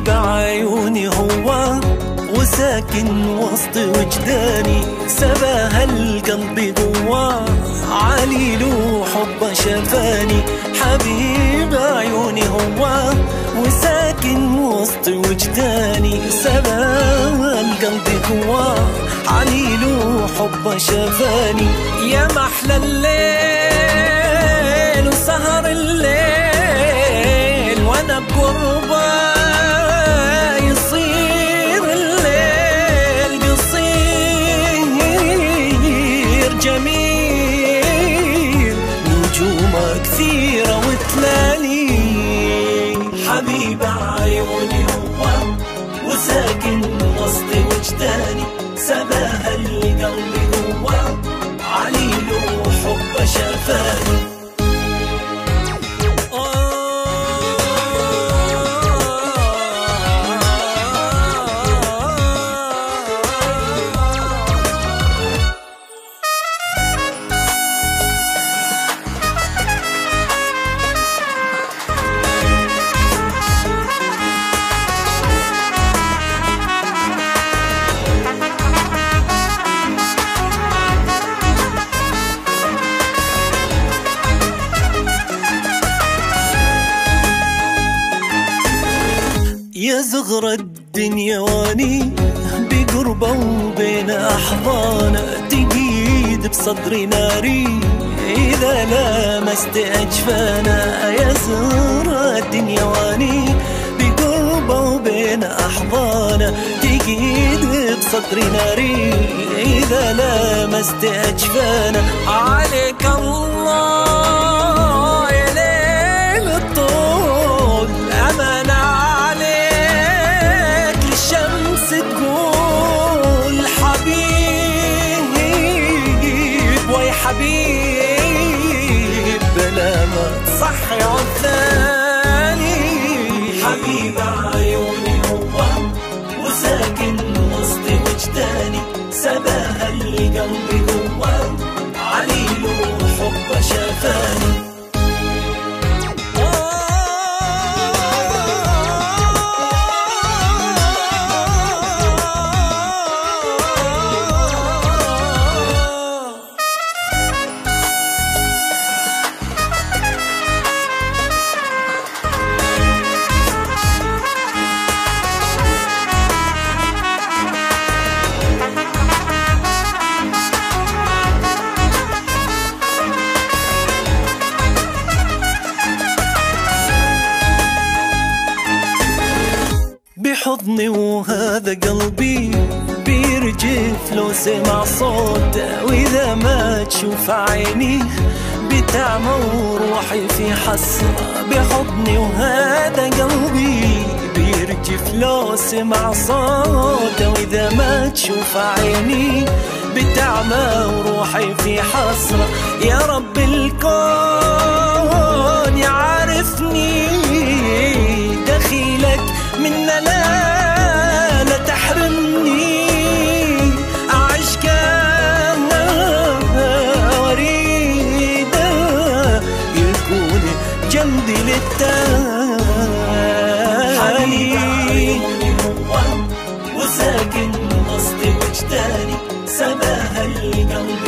حبيب عيوني هو وساكن وسط وجداني، سباها القلب جواه عليل وحبه شفاني. حبيب عيوني هو وساكن وسط وجداني، سباها القلب جواه عليل وحبه شفاني. يا محلى الليل وسهر الليل وانا بقربه يصير الليل قصير جميل، نجومه كثيره وتلالي. حبيب عيوني هو وساكن وسط وجداني، سباها القلب جواه عليل وحبه شفاني. يا زغرة الدنيا واني بقربة وبين أحضانه، تقيد بصدري ناري إذا لامست أجفانا. يا زغرة الدنيا واني بقربة وبين أحضانه، تقيد بصدري ناري إذا لامست أجفانا. عليك الله يا ليل الطول أمانة، حبيب بلا ما تصحي عالثاني. حبيب عيوني هو وساكن وسط وجداني، سباها القلب جواه عليل وحبه شفاني. بحضني وهذا قلبي بيرجف لو سمع صوته، وإذا ما تشوف عيني بتعمى وروحي في حسرة. بحضني وهذا قلبي بيرجف لو سمع صوته، وإذا ما تشوف عيني بتعمى وروحي في حسرة. يا رب الكون يعرفني دخيلك منا، لا تحرمني عشقنا وريدا يكون جنبي للتالي. حبيب عيوني هو وساكن وسط وجداني، سباها القلب